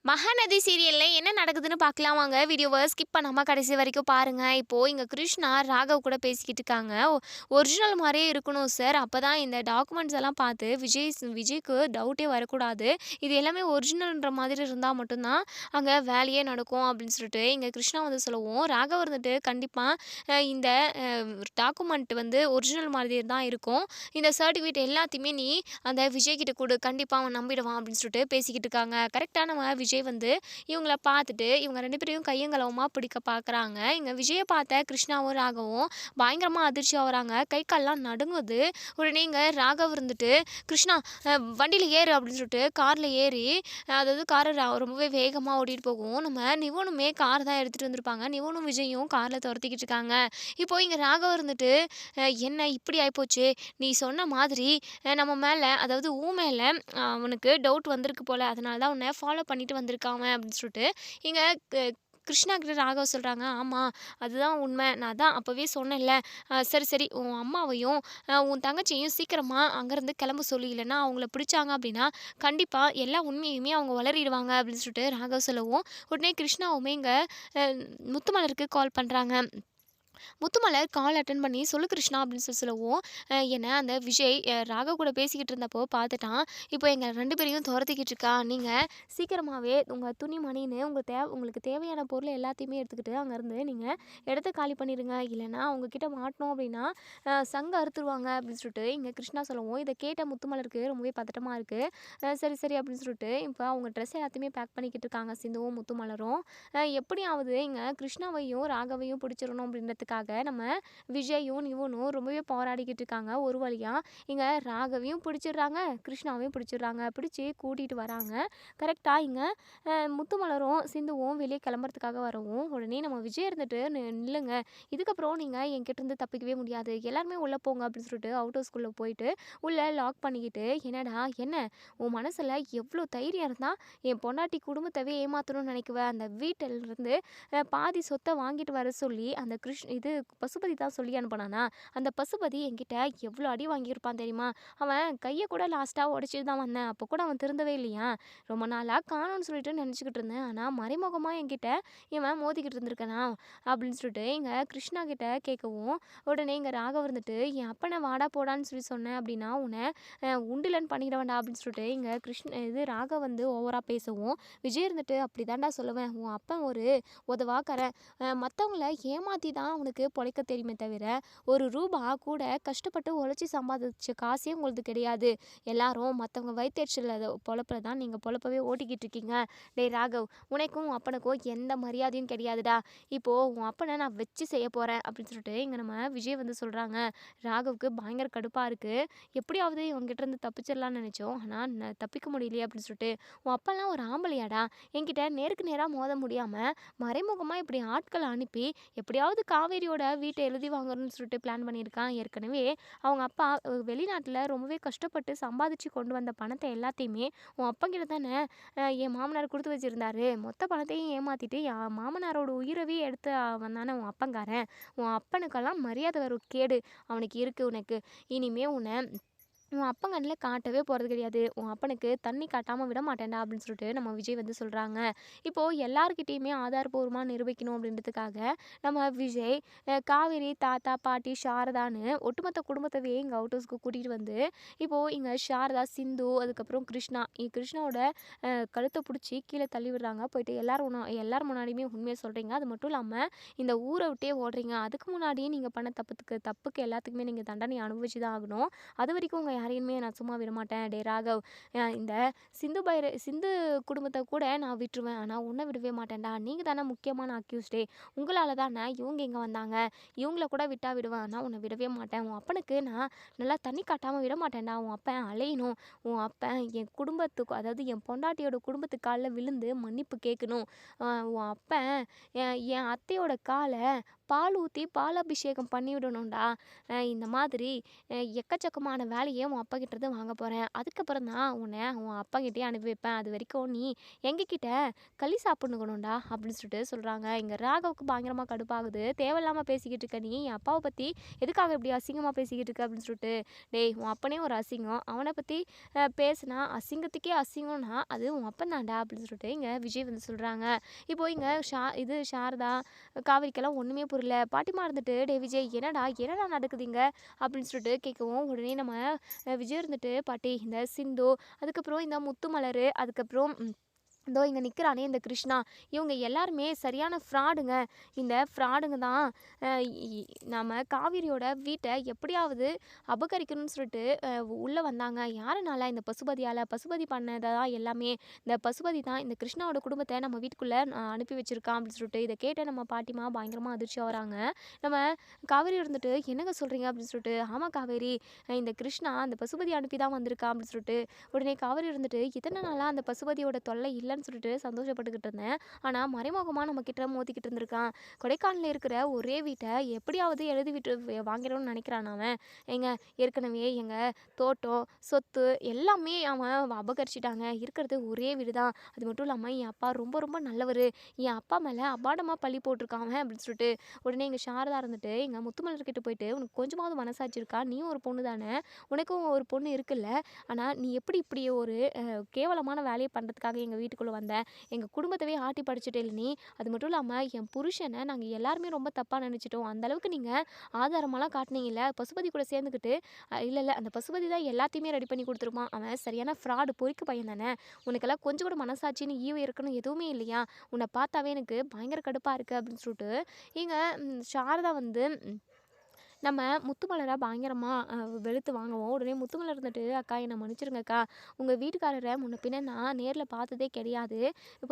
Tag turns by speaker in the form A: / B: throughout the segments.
A: மகாநதி சீரியல்ல என்ன நடக்குதுன்னு பார்க்கலாம் வாங்க. வீடியோவ ஸ்கிப் பண்ணாம கடைசி வரைக்கும் பாருங்க. இப்போ இங்க கிருஷ்ணா ராகவ் கூட பேசிக்கிட்டு இருக்காங்க. ஒரிஜினல் மாரியே இருக்கணும் சார். அப்பதான் இந்த டாக்குமெண்ட்ஸ் எல்லாம் பார்த்து விஜய்க்கு டவுட்டே வரக்கூடாது. இது எல்லாமே ஒரிஜினல்ன்ற மாதிரி இருந்தா மட்டும் தான் அங்க வேலையே நடக்கும் அப்படின்னு சொல்லிட்டு இங்க கிருஷ்ணா வந்து சொல்லவும், ராகவ் இருந்துட்டு கண்டிப்பா இந்த டாக்குமெண்ட் வந்து ஒரிஜினல் மாதிரி தான் இருக்கும். இந்த சர்டிஃபிகேட் எல்லாத்தையுமே நீ அந்த விஜய் கிட்ட குடு. கண்டிப்பா அவன் நம்பிடுவான் அப்படின்னு சொல்லிட்டு பேசிக்கிட்டு இருக்காங்க. கரெக்ட்டா நம்ம விஜய் வந்து இவங்கள பார்த்துட்டு இவங்க 2 பேரையும் கையும் களவுமா பிடிக்க பார்க்குறாங்க. இங்க விஜய பார்த்த கிருஷ்ணாவும், ராகவும் பயங்கரமா அதிர்ச்சி ஆவுறாங்க. கை கால்லாம் நடுங்குது. உடனே இங்க ராகவ் இருந்துட்டு, "கிருஷ்ணா வண்டியில ஏறு" அப்படின்னு சொல்லிட்டு கார்ல ஏறி அதாவது கார ரொம்பவே வேகமா ஓட்டிட்டு போகவும், நம்ம நிவனுமே கார் தான் எடுத்துட்டு வந்திருப்பாங்க. நிவனும், விஜயும் கார்ல தொரத்திக்கிட்டு இருக்காங்க. இப்போ இங்க ராகவ் இருந்துட்டு, "என்ன இப்படி ஆயிப்போச்சு? நீ சொன்ன மாதிரி நம்ம மேல அதாவது மேல அவனுக்கு டவுட் வந்திருக்கு போல. அதனால தான் உன்ன ஃபாலோ பண்ணிட்டு வந்திருக்கான் அவன்" அப்படின்னு சொல்லிட்டு இங்க க கிருஷ்ணா கிட்ட ராகவ் சொல்றாங்க. "ஆமா, அதுதான் உண்மை. நான் தான் அப்பவே சொன்னேன்ல. சரி, சரி உன் அம்மாவையும், உன் தங்கச்சியையும் சீக்கிரமா அங்கேருந்து கிளம்ப சொல்லு. இல்லன்னா அவங்கள பிடிச்சாங்க அப்படின்னா, கண்டிப்பா எல்லா உண்மையுமே அவங்க உளறிடுவாங்க" அப்படின்னு சொல்லிட்டு ராகவ் சொல்லவும், உடனே கிருஷ்ணாவுமே இங்க அ முத்துமலருக்கு கால் பண்றாங்க. முத்துமலர் கால் அட்டெண்ட் பண்ணி, "சொல்லு கிருஷ்ணா" அப்படின்னு சொல்லவும், என்ன அந்த விஜய் ராகவ் கூட பேசிக்கிட்டு இருந்தப்போ பார்த்துட்டான். இப்போ எங்க 2 பேரையும் தொரத்திக்கிட்டு இருக்கான். நீங்க சீக்கிரமாவே உங்க துணிமணின்னு உங்களுக்கு தேவையான பொருள் எல்லாத்தையுமே எடுத்துக்கிட்டு அங்கேருந்து நீங்க இடத்த காலி பண்ணிடுங்க. இல்லைன்னா அவங்க கிட்ட மாட்டினோம் அப்படின்னா, சங்க அறுத்துருவாங்க அப்படின்னு சொல்லிட்டு இங்க கிருஷ்ணா சொல்லவும், இத கேட்ட முத்துமலருக்கு ரொம்பவே பதட்டமா இருக்கு. சரி, சரி அப்படின்னு சொல்லிட்டு இப்போ அவங்க ட்ரெஸ் எல்லாத்தையுமே பேக் பண்ணிக்கிட்டு இருக்காங்க சிந்துவும், முத்துமலரும். எப்படியாவது இங்க கிருஷ்ணாவையும், ராகவையும் பிடிச்சிரணும் அப்படின்றதுக்காக நம்ம விஜயும், நிவுனும் ரொம்பவே போராடிக்கிட்டு இருக்காங்க. ஒரு வழியா இங்க ராகவையும் பிடிச்சிடுறாங்க, கிருஷ்ணாவையும் பிடிச்சிடுறாங்க. பிடிச்சு கூட்டிட்டு வராங்க. கரெக்ட்டா இங்க முத்துமலரும், சிந்துவும் வெளிய கிளம்புறதுக்காக வரவும், உடனே நம்ம விஜய் இருந்துட்டு, நில்லுங்க. இதுக்கப்புறம் நீங்க என்கிட்டருந்து தப்பிக்கவே முடியாது. எல்லாருமே உள்ள போங்க" அப்படின்னு சொல்லிட்டு அவுட் ஹவுஸ்க்குள்ள போயிட்டு, உள்ள லாக் பண்ணிக்கிட்டு, "என்னடா என்ன உன் மனசுல எவ்ளோ தைரியம் இருந்தா என் பொண்டாட்டி குடும்பத்தவே ஏமாத்தணும்னு நினைக்குவ? அந்த வீட்டிலருந்து பாதி சொத்த வாங்கிட்டு வர சொல்லி அந்த இது பசுபதி தான் சொல்லி அனுப்புனானா? அந்த பசுபதி என்கிட்ட எவ்வளோ அடி வாங்கியிருப்பான் தெரியுமா? அவன் கைய கூட லாஸ்ட்டா உடைச்சுட்டு தான் வந்தேன். அப்போ கூட அவன் திருந்தவே இல்லையா? ரொம்ப நாளா காணோம்னு சொல்லிட்டு நினச்சுக்கிட்டு இருந்தேன். ஆனா மறைமுகமா என்கிட்ட இவன் மோதிக்கிட்டு இருந்திருக்கானா? அப்படின்னு சொல்லிட்டு இங்க கிருஷ்ணா கிட்ட கேட்கவும், உடனே இங்க ராகவ் இருந்துட்டு, "என் அப்பன வாடா போடான்னு சொல்லி சொன்னேன் அப்படின்னா, உன்ன உண்டிலன் பண்ணிடுவேன்டா" அப்படின்னு சொல்லிட்டு இங்க இது ராகவ் வந்து ஓவரா பேசவும், விஜய் இருந்துட்டு, "அப்படி தான்டா சொல்லுவேன். உன் அப்பன் ஒரு உதவாக்கறேன். மத்தவங்கள ஏமாத்தி தான் அவனுக்கு பொழைக்க தெரியுமே தவிர, ரூ. 1 கூட கஷ்டப்பட்டு உழைச்சு சம்பாதிச்ச காசே உங்களுது கிடையாது. எல்லாரும் மத்தவங்க வயித்தெரிச்சல்ல பொழப்புல தான் நீங்க பொழப்பவே ஓட்டிக்கிட்டு இருக்கீங்க. டேய் ராகவ், உனக்கும் உன் அப்பனுக்கும் எந்த மரியாதையும் கிடையாதுடா. இப்போ உன் அப்பன நான் வச்சு செய்ய போறேன்" அப்படின்னு சொல்லிட்டு இங்க நம்ம விஜய் வந்து சொல்றாங்க. ராகவுக்கு பயங்கர கடுப்பா இருக்கு. எப்படியாவது இவன்கிட்ட இருந்து தப்பிச்சிடலாம்னு நினைச்சோம். ஆனா தப்பிக்க முடியலையே அப்படின்னு சொல்லிட்டு, "உன் அப்பன்லாம் ஒரு ஆம்பளையாடா? என்கிட்ட நேருக்கு நேரா மோத முடியாம மறைமுகமா இப்படி ஆட்கள அனுப்பி எப்படியாவது காவேரியோட வீட்ட எழுதி வாங்கணும்னு சொல்லிட்டு பிளான் பண்ணியிருக்கான். ஏற்கனவே அவங்க அப்பா வெளிநாட்டுல ரொம்பவே கஷ்டப்பட்டு சம்பாதிச்சு கொண்டு வந்த பணத்த எல்லாத்தையுமே உன் அப்பன்கிட்ட தானே என் மாமனார் குடுத்து வச்சிருந்தாரு. மொத்த பணத்தையும் ஏமாத்திட்டு என் மாமனாரோட உயிரவே எடுத்து அவன் தானே உன் அப்பன்காரன். உன் அப்பனுக்கெல்லாம் மரியாதை வரும் கேடு அவனுக்கு இருக்கு உனக்கு. இனிமே உன்ன உன் அப்பன் கண்ணில் காட்டவே போகிறது கிடையாது. உன் அப்பனுக்கு தண்ணி காட்டாமல் விட மாட்டேன்டா" அப்படின்னு சொல்லிட்டு நம்ம விஜய் வந்து சொல்கிறாங்க. இப்போது எல்லாருக்கிட்டேயுமே ஆதாரபூர்வமாக நிரூபிக்கணும் அப்படின்றதுக்காக நம்ம விஜய் காவேரி, தாத்தா, பாட்டி, சாரதான்னு ஒட்டுமொத்த குடும்பத்தவே இங்கே அவுட் ஹவுஸ்க்கு கூட்டிகிட்டு வந்து, இப்போது இங்கே சாரதா, சிந்து, அதுக்கப்புறம் கிருஷ்ணாவோட கழுத்தை பிடிச்சி கீழே தள்ளி விடுறாங்க. போயிட்டு எல்லாரும் முன்னாடியுமே உண்மையை சொல்கிறீங்க. அது மட்டும் இல்லாமல் இந்த ஊரை விட்டே ஓடுறீங்க. அதுக்கு முன்னாடியே நீங்கள் பண்ண தப்புக்கு எல்லாத்துக்குமே நீங்கள் தண்டனை அனுபவிச்சு தான் ஆகணும். அது வரைக்கும் உங்க யாரையுமே நான் சும்மா விடமாட்டேன். டேய் ராகவ், இந்த சிந்து குடும்பத்த கூட நான் விட்டுருவேன். ஆனா உன்ன விடவே மாட்டேன்டா. நீங்க தானே முக்கியமான அக்யூஸ்டே. உங்களால தானே இவங்க இங்க வந்தாங்க. இவங்கள கூட விட்டா விடுவேன். ஆனா உன்ன விடவே மாட்டேன். உன் அப்பனுக்கு நான் நல்லா தண்ணி காட்டாம விட மாட்டேன்டா. உன் அப்பன் அலையணும். உன் அப்பன் என் குடும்பத்துக்கு அதாவது என் பொண்டாட்டியோட குடும்பத்து கால்ல விழுந்து மன்னிப்பு கேட்கணும். உன் அப்பன் என் அத்தையோட கால பால் ஊத்தி பாலாபிஷேகம் பண்ணி விடணும்டா. இந்த மாதிரி எக்கச்சக்கமான வேலைய உன் அப்பாகிட்டருந்து வாங்க போறேன். அதுக்கப்புறம் தான் உன்ன உன் அப்பாகிட்டயே அனுப்பி வைப்பேன். அது வரைக்கும் நீ எங்ககிட்ட களி சாப்பிடணும்டா" அப்படின்னு சொல்லிட்டு சொல்றாங்க. இங்க ராகவுக்கு பயங்கரமா கடுப்பாகுது. "தேவையில்லாம பேசிக்கிட்டு இருக்க நீ, என் அப்பாவ பத்தி எதுக்காக இப்படி அசிங்கமா பேசிக்கிட்டு இருக்க?" அப்படின்னு சொல்லிட்டு. "டேய் உன் அப்பனே ஒரு அசிங்கம். அவன பத்தி பேசுனா அசிங்கத்துக்கே அசிங்கம்னா அது உன் அப்பன் தான்டா" அப்படின்னு சொல்லிட்டு இங்க விஜய் வந்து சொல்றாங்க. இப்போ இங்க சாரதா, காவேரிக்கெல்லாம் ஒண்ணுமே புரியல. பாட்டிமா இருந்துட்டு, "டேய் விஜய் என்னடா என்னடா நடக்குது இங்க?" அப்படின்னு சொல்லிட்டு கேட்கவும், உடனே நம்ம விஜய் இருந்துட்டு, "பாட்டி இந்த சிந்து, அதுக்கப்புறம் இந்த முத்துமலரு, அதுக்கப்புறம் இதோ இங்க நிக்கிறானே இந்த கிருஷ்ணா, இவங்க எல்லாருமே சரியான ஃப்ராடுங்க. இந்த ஃப்ராடுங்க தான் அ இ நம்ம காவேரியோட வீட்ட எப்படியாவது அபகரிக்கணும்னு சொல்லிட்டு உள்ள வந்தாங்க. யாருனால? இந்த பசுபதியால. பசுபதி பண்ணது தான் எல்லாமே. இந்த பசுபதி தான் இந்த கிருஷ்ணாவோட குடும்பத்த நம்ம வீட்டுக்குள்ள அனுப்பி வச்சிருக்கான்" அப்படின்னு சொல்லிட்டு இத கேட்ட நம்ம பாட்டிமா பயங்கரமா அதிர்ச்சி ஆகுறாங்க. நம்ம காவேரி இருந்துட்டு, "என்னங்க சொல்றீங்க?" அப்படின்னு சொல்லிட்டு. "ஆமா காவேரி, இந்த கிருஷ்ணா அந்த பசுபதி அனுப்பி தான் வந்திருக்கான்" அப்படின்னு சொல்லிட்டு. உடனே காவேரி இருந்துட்டு, "இத்தன நாளா அந்த பசுபதியோட தொல்லை இல்லன்னு சொல்லிட்டு சந்தோஷப்பட்டுக்கிட்டு இருந்தேன். ஆனா மறைமுகமா நம்ம கிட்ட மோதிக்கிட்டு இருந்திருக்கான். கொடைக்கானல்ல இருக்கிற ஒரே வீட்ட எப்படியாவது எழுதி விட்டு வாங்கிடணும்னு நினைக்கிறான் அவன். ஏங்க ஏற்கனவே எங்க தோட்டம், சொத்து எல்லாமே அவன் அபகரிச்சுட்டாங்க. இருக்கிறது ஒரே வீடு தான். அது மட்டும் இல்லாம என் அப்பா ரொம்ப ரொம்ப நல்லவரு. என் அப்பா மேல அபாண்டமா பழி போட்டிருக்கான் அவன்" அப்படின்னு சொல்லிட்டு. உடனே எங்க சாரதா இருந்துட்டு எங்க முத்துமலர் கிட்ட போயிட்டு, "உனக்கு கொஞ்சமாவது மனசாட்சி இருக்கா? நீயும் ஒரு பொண்ணு தானே. உனக்கும் ஒரு பொண்ணு இருக்குல்ல. ஆனா நீ எப்படி இப்படி ஒரு கேவலமான வேலைய பண்றதுக்காக எங்க வீட்டுக்குள்ள வந்த? எங்க குடும்பத்தவே ஆட்டி படைச்சுட்டேல்ல நீ. அது மட்டும் இல்லாம என் புருஷன நாங்க எல்லாருமே ரொம்ப தப்பா நெனச்சுட்டோம். அந்த அளவுக்கு நீங்க ஆதாரமெல்லாம் காட்டுனீங்கல்ல. பசுபதி கூட சேர்ந்துக்கிட்டு இல்ல, இல்ல அந்த பசுபதி தான் எல்லாத்தையுமே ரெடி பண்ணி குடுத்துருப்பான். அவன் சரியான ஃப்ராடு பொறுக்கி பையன் தானே. உனக்கெல்லாம் கொஞ்சம் கூட மனசாட்சின்னு, ஈவு இரக்கணும் எதுவுமே இல்லையா? உன்ன பார்த்தாவே எனக்கு பயங்கர கடுப்பா இருக்கு" அப்படின்னு சொல்லிட்டு இங்க சாரதா வந்து நம்ம முத்துமலர பயங்கரமா வெளுத்து வாங்குவோம். உடனே முத்துமலர் இருந்துட்டு, "அக்கா என்ன மன்னிச்சிருங்கக்கா. உங்க வீட்டுக்காரர முன்ன பின்ன நான் நேர்ல பார்த்ததே கிடையாது.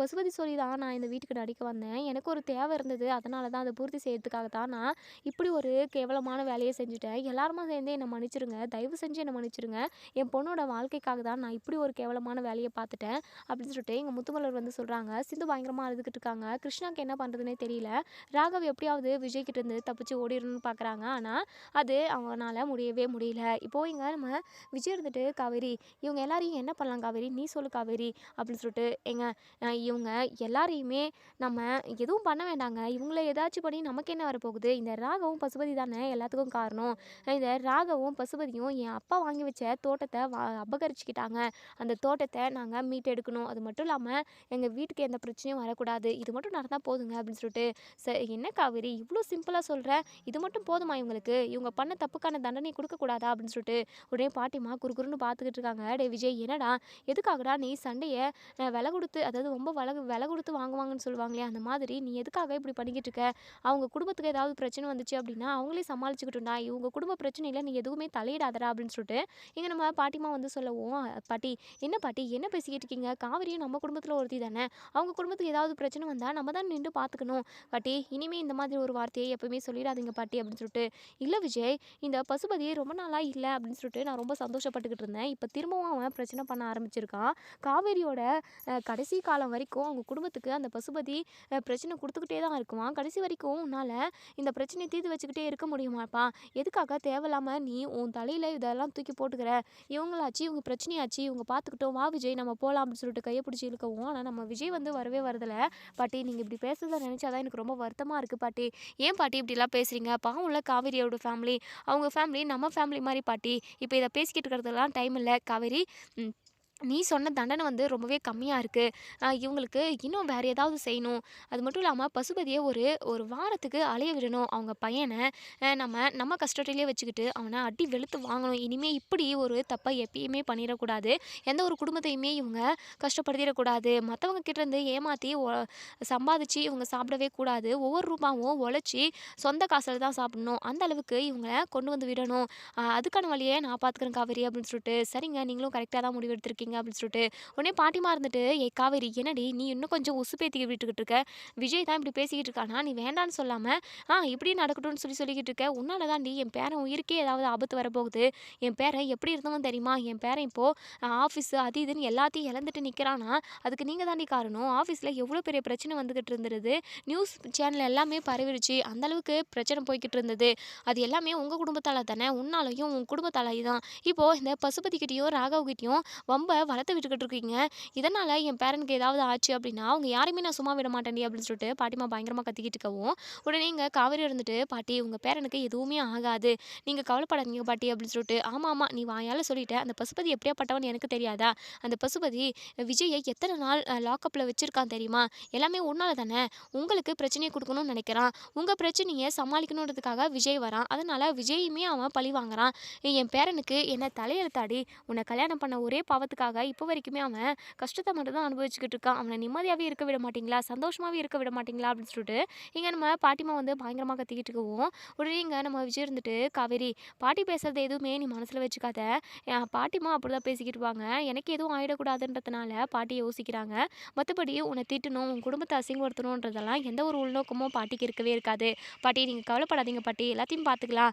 A: பசுபதி சொல்லி தான் நான் இந்த வீட்டுக்கு நடிக்க வந்தேன். எனக்கு ஒரு தேவை இருந்தது. அதனால தான் அத பூர்த்தி செய்யறதுக்காக தான் நான் இப்படி ஒரு கேவலமான வேலைய செஞ்சுட்டேன். எல்லாருமா சேர்ந்து என்ன மன்னிச்சிருங்க. தயவு செஞ்சு என்ன மன்னிச்சிருங்க. என் பொண்ணோட வாழ்க்கைக்காக தான் நான் இப்படி ஒரு கேவலமான வேலைய பார்த்துட்டேன்" அப்படின்னு சொல்லிட்டு எங்க முத்துமலர் வந்து சொல்றாங்க. சிந்து பயங்கரமா அழுதுகிட்டு இருக்காங்க. கிருஷ்ணாக்கு என்ன பண்றதுன்னே தெரியல. ராகவ் எப்படியாவது விஜய் கிட்ட இருந்து தப்பிச்சு ஓடிரணும்னு பார்க்குறாங்க. ஆனா அது அவனால முடியவே முடியல. இப்போ இங்க நம்ம விஜய் இருந்துட்டு, "காவேரி இவங்க எல்லாரையும் என்ன பண்ணலாம் காவேரி? நீ சொல்லு காவேரி" அப்படின்னு சொல்லிட்டு. "ஏங்க இவங்க எல்லாரையுமே நம்ம எதுவும் பண்ண வேண்டாங்க. இவங்கள ஏதாச்சும் பண்ணி நமக்கு என்ன வரப்போகுது? இந்த ராகவும் பசுபதி தானே எல்லாத்துக்கும் காரணம். இந்த ராகவும் பசுபதியும் என் அப்பா வாங்கி வச்ச தோட்டத்த அபகரிச்சுக்கிட்டாங்க. அந்த தோட்டத்த நாங்க மீட்டெடுக்கணும். அது மட்டும் இல்லாம எங்க வீட்டுக்கு எந்த பிரச்சனையும் வரக்கூடாது. இது மட்டும் நடந்தா போதுங்க" அப்படின்னு சொல்லிட்டு. "என்ன காவேரி இவ்ளோ சிம்பிளா சொல்ற? இது மட்டும் போதுமா இவங்களுக்கு? இவங்க பண்ண தப்புக்கான தண்டனை குடுக்கக்கூடாதா?" அப்படின்னு சொல்லிட்டு உடனே பாட்டிமா குறுகுறுன்னு பார்த்துக்கிட்டு இருக்காங்க. "டேய் விஜய் என்னடா? எதுக்காகடா நீ சண்டைய விலை குடுத்து, அதாவது ரொம்ப விலை குடுத்து வாங்குவாங்கன்னு சொல்லுவாங்களே, அந்த மாதிரி நீ எதுக்காக இப்படி பண்ணிக்கிட்டு இருக்க? அவங்க குடும்பத்துக்கு ஏதாவது பிரச்சனை வந்துச்சு அப்படின்னா, அவங்களே சமாளிச்சுக்கட்டும்டா. இவங்க குடும்ப பிரச்சனையில நீ எதுவுமே தலையிடாதடா" அப்படின்னு சொல்லிட்டு இங்க நம்ம பாட்டிமா வந்து சொல்லவும், "பாட்டி என்ன பாட்டி என்ன பேசிக்கிட்டு இருக்கீங்க? காவிரியும் நம்ம குடும்பத்துல ஒருத்தி தானே. அவங்க குடும்பத்துக்கு ஏதாவது பிரச்சனை வந்தா நம்ம தான் நின்று பார்த்துக்கணும். பாட்டி இனிமே இந்த மாதிரி ஒரு வார்த்தையை எப்பவுமே சொல்லிடாதீங்க பாட்டி" அப்படின்னு சொல்லிட்டு. "இல்ல விஜய், இந்த பசுபதி ரொம்ப நாளா இல்ல அப்படின்னு சொல்லிட்டு நான் ரொம்ப சந்தோஷப்பட்டுக்கிட்டு இருந்தேன். இப்ப திரும்பவும் அவன் பிரச்சனை பண்ண ஆரம்பிச்சிருக்கான். காவேரியோட கடைசி காலம் வரைக்கும் அவங்க குடும்பத்துக்கு அந்த பசுபதி பிரச்சனை குடுத்துக்கிட்டே தான் இருக்குவான். கடைசி வரைக்கும் உன்னால இந்த பிரச்சனைய தீர்த்து வச்சுக்கிட்டே இருக்க முடியுமாப்பா? எதுக்காக தேவையில்லாம நீ உன் தலையில இதெல்லாம் தூக்கி போட்டுக்கிற? இவங்களாச்சு, இவங்க பிரச்சனையாச்சு, இவங்க பார்த்துக்கிட்டும். வா விஜய் நம்ம போலாம்" அப்படின்னு சொல்லிட்டு கைய பிடிச்சு இழுக்கவும், ஆனா நம்ம விஜய் வந்து வரவே வரதில்ல. "பாட்டி நீங்க இப்படி பேசுறத நினைச்சா தான் எனக்கு ரொம்ப வருத்தமா இருக்கு பாட்டி. ஏன் பாட்டி இப்படிலாம் பேசுறீங்க? பாவம்ல காவேரியோட ஃபேமிலி. அவங்க ஃபேமிலி நம்ம ஃபேமிலி மாரி பாட்டி. இப்ப இத பேசிக்கிட்டு இருக்கிறதுக்கெல்லாம் டைம் இல்ல. காவேரி, ம் நீ சொன்ன தண்டனை வந்து ரொம்பவே கம்மியா இருக்கு. இவங்களுக்கு இன்னும் வேற ஏதாவது செய்யணும். அது மட்டும் இல்லாம பசுபதிய ஒரு ஒரு வாரத்துக்கு அலைய விடணும். அவங்க பையன நம்ம கஸ்டடியிலே வச்சுக்கிட்டு அவன அடி வெளுத்து வாங்கணும். இனிமே இப்படி ஒரு தப்ப எப்பயுமே பண்ணிறக்கூடாது. எந்த ஒரு குடும்பத்தையுமே இவங்க கஷ்டப்படுத்திறக்கூடாது. மத்தவங்க கிட்டேருந்து ஏமாத்தி சம்பாதிச்சு இவங்க சாப்பிடவே கூடாது. ஒவ்வொரு ரூபாவும் உழைச்சு சொந்த காசுல தான் சாப்பிடணும். அந்த அளவுக்கு இவங்கள கொண்டு வந்து விடணும். அதுக்கான வழிய நான் பார்த்துக்கிறேன் காவேரி" அப்படின்னு சொல்லிட்டு. "சரிங்க நீங்களும் கரெக்ட்டா தான் முடிவு எடுத்திருக்கீங்க. பேசாதீங்க அப்படின்னு சொல்லிட்டு உடனே பாட்டிமா இருந்துட்டு, "ஏய் காவேரி என்னடி நீ இன்னும் கொஞ்சம் உசுப்பேத்தி விட்டுக்கிட்டு இருக்க. விஜய் தான் இப்படி பேசிக்கிட்டு இருக்கானா, நீ வேண்டான்னு சொல்லாம, இப்படி நடக்கட்டும்னு சொல்லிக்கிட்டு இருக்க. உன்னால தான்டி என் பேரன் உயிருக்கே ஏதாவது ஆபத்து வரப்போகுது. என் பேரன் எப்படி இருந்தவன் தெரியுமா? என் பேரன் இப்போ ஆஃபீஸு அது இதுன்னு எல்லாத்தையும் இழந்துட்டு நிக்கிறான்னா, அதுக்கு நீங்க தாண்டி காரணம். ஆஃபீஸ்ல எவ்வளோ பெரிய பிரச்சனை வந்துகிட்டு இருந்தது. நியூஸ் சேனல் எல்லாமே பரவிருச்சு. அந்த அளவுக்கு பிரச்சனை போய்க்கிட்டு இருந்தது. அது எல்லாமே உங்க குடும்பத்தால தானே. உன்னாலயும் உன் குடும்பத்தால தான். இப்போ இந்த பசுபதிகிட்டயும், ராகவ்கிட்டயும் வம்ப வளர்த்து விட்டுக்கிட்டு இருக்கீங்க. இதனால என் பேரனுக்கு ஏதாவது ஆச்சு அப்படின்னா, அவங்க யாரையுமே நான் சும்மா விட மாட்டேன்டி அப்படின்னு சொல்லிட்டு பாட்டிமா பயங்கரமா கத்திக்கிட்டு இருக்கவும், உடனே இங்க காவேரி இருந்துட்டு, "பாட்டி உங்க பேரனுக்கு எதுவுமே ஆகாது. நீங்க கவலைப்படாதீங்க பாட்டி" அப்படின்னு சொல்லிட்டு, "ஆமா, ஆமா நீ வாயால சொல்லிட்ட. அந்த பசுபதி எப்படியாப்பட்டவன்னு எனக்கு தெரியாதா? அந்த பசுபதி விஜய எத்தன நாள் லாக்கப்ல வச்சிருக்கான் தெரியுமா? எல்லாமே உன்னால தானே. உங்களுக்கு பிரச்சனைய குடுக்கணும்னு நெனைக்கிறான். உங்க பிரச்சனைய சமாளிக்கணுன்றதுக்காக விஜய் வரான். அதனால விஜய்யுமே அவன் பழி வாங்குறான். என் பேரனுக்கு என்ன தலையெழுத்தாடி? உன்ன கல்யாணம் பண்ண ஒரே பாவத்துக்காக இப்போ வரைக்குமே அவன் கஷ்டத்த மட்டும் தான் அனுபவிச்சுக்கிட்டு இருக்கான். அவன நிம்மதியாவே இருக்க விட மாட்டீங்களா? சந்தோஷமாவே இருக்க விட மாட்டீங்களா?" அப்படின்னு சொல்லிட்டு, இங்க நம்ம பாட்டிம்மா வந்து பயங்கரமா கத்திக்கிட்டு இருக்கவும், உடனே இங்க நம்ம விஜய் இருந்துட்டு, "காவேரி பாட்டி பேசுறது எதுவுமே நீ மனசுல வச்சுக்காத. பாட்டிம்மா அப்படிதான் பேசிக்கிட்டு இருப்பாங்க. எனக்கு எதுவும் ஆயிடக்கூடாதுன்றதுனால பாட்டி யோசிக்கிறாங்க. மத்தபடி உன்ன திட்டணும், உன் குடும்பத்த அசிங்கப்படுத்தணுன்றதெல்லாம் எந்த ஒரு உள்நோக்கமும் பாட்டிக்கு இருக்கவே இருக்காது. பாட்டி நீங்க கவலைப்படாதீங்க பாட்டி. எல்லாத்தையும் பார்த்துக்கலாம்.